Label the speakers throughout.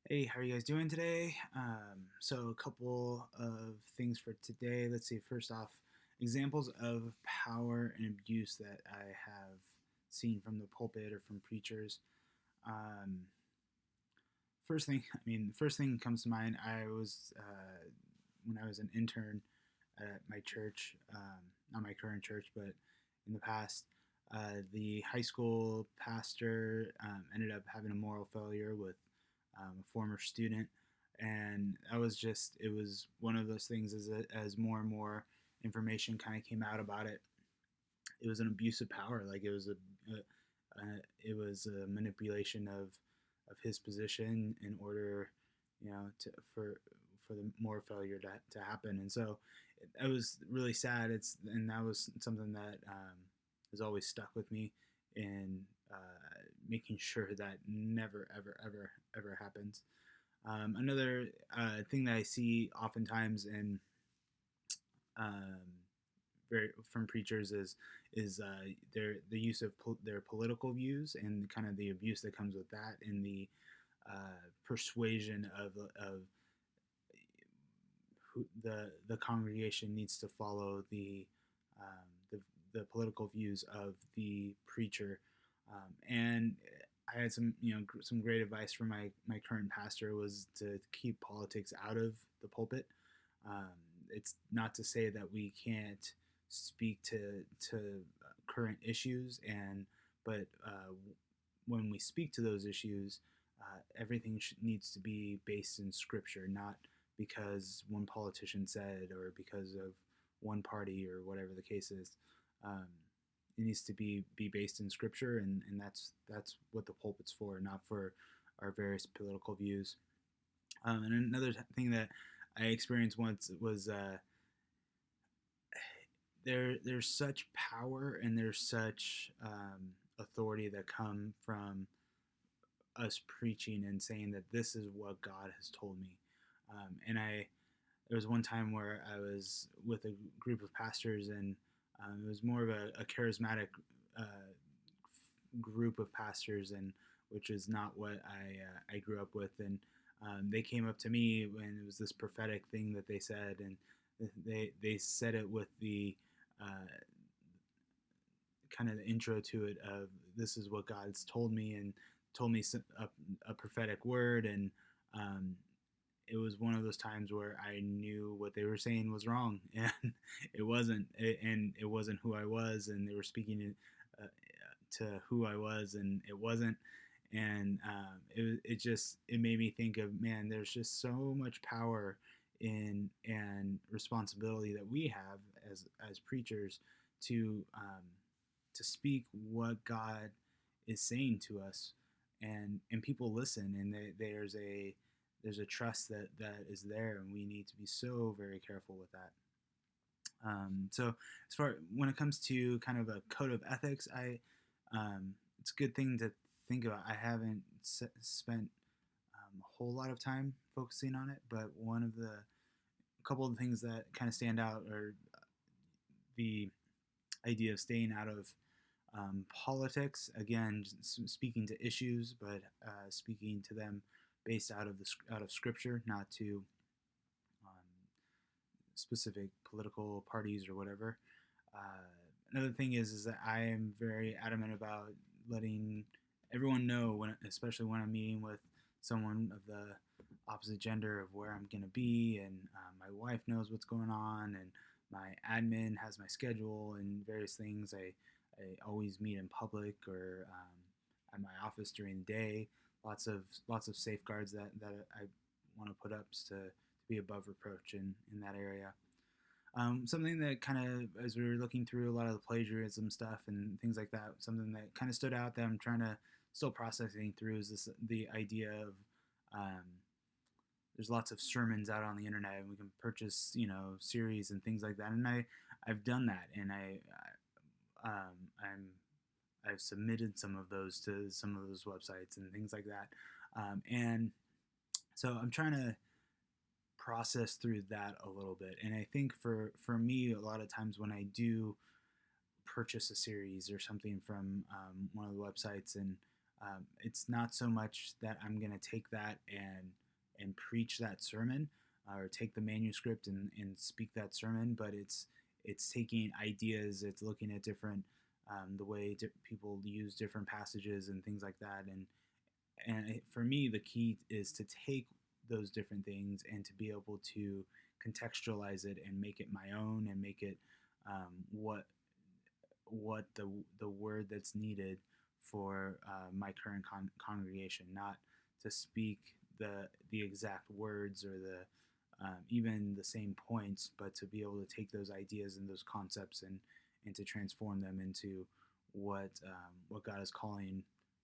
Speaker 1: Hey, how are you guys doing today? So, a couple of things for today. Let's see. First off, examples of power and abuse that I have seen from the pulpit or from preachers. Um, first thing that comes to mind. I was when I was an intern at my church, not my current church, but in the past. The high school pastor ended up having a moral failure with a former student, and it was one of those things as more and more information kind of came out about it. It was an abuse of power, like it was a manipulation of his position in order, for the moral failure to happen. And so it was really sad. And that was something that has always stuck with me in making sure that never, ever, ever, ever happens. Another thing that I see oftentimes in um, very from preachers is the use of their political views and kind of the abuse that comes with that, and the persuasion of who the congregation needs to follow the political views of the preacher. And I had some great advice from my current pastor was to keep politics out of the pulpit. Um, it's not to say that we can't speak to current issues, but when we speak to those issues, everything needs to be based in scripture, not because one politician said or because of one party or whatever the case is. Um, it needs to be based in scripture, and that's what the pulpit's for, not for our various political views. And another thing that I experienced once was there's such power and there's such authority that come from us preaching and saying that this is what God has told me. And there was one time where I was with a group of pastors, and it was more of a charismatic group of pastors, and which is not what I grew up with. And they came up to me when it was this prophetic thing that they said, and they said it with the uh, kind of the intro to it of this is what God's told me, and told me a prophetic word. And um, it was one of those times where I knew what they were saying was wrong, and it wasn't who I was, and they were speaking to who I was, and it wasn't. And it made me think of, man, there's just so much power in and responsibility that we have as preachers to speak what God is saying to us, and people listen, and there's a trust that is there, and we need to be so very careful with that. So as far when it comes to kind of a code of ethics, it's a good thing to think about. I haven't spent a whole lot of time focusing on it, but a couple of things that kind of stand out are the idea of staying out of politics. Again, speaking to issues, but speaking to them based out of scripture, not to um, specific political parties or whatever. Another thing is that I am very adamant about letting everyone know especially when I'm meeting with someone of the opposite gender, of where I'm gonna be, and my wife knows what's going on, and my admin has my schedule and various things. I always meet in public or at my office during the day. Lots of safeguards that I want to put up to be above reproach in that area. Something that kind of, as we were looking through a lot of the plagiarism stuff and things like that, something that kind of stood out that I'm trying to still processing through is the idea of um, there's lots of sermons out on the internet, and we can purchase series and things like that. And I've done that, and I've submitted some of those to some of those websites and things like that. And so I'm trying to process through that a little bit. And I think for me, a lot of times when I do purchase a series or something from one of the websites, and It's not so much that I'm going to take that and preach that sermon, or take the manuscript and speak that sermon, but it's taking ideas, it's looking at different the way people use different passages and things like that, and for me the key is to take those different things and to be able to contextualize it and make it my own and make it what the word that's needed for my current congregation, not to speak the exact words or the even the same points, but to be able to take those ideas and those concepts and to transform them into what God is calling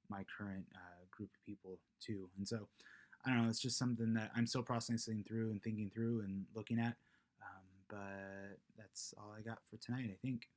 Speaker 1: my current group of people to. And so I don't know, it's just something that I'm still processing through and thinking through and looking at. But that's all I got for tonight, I think.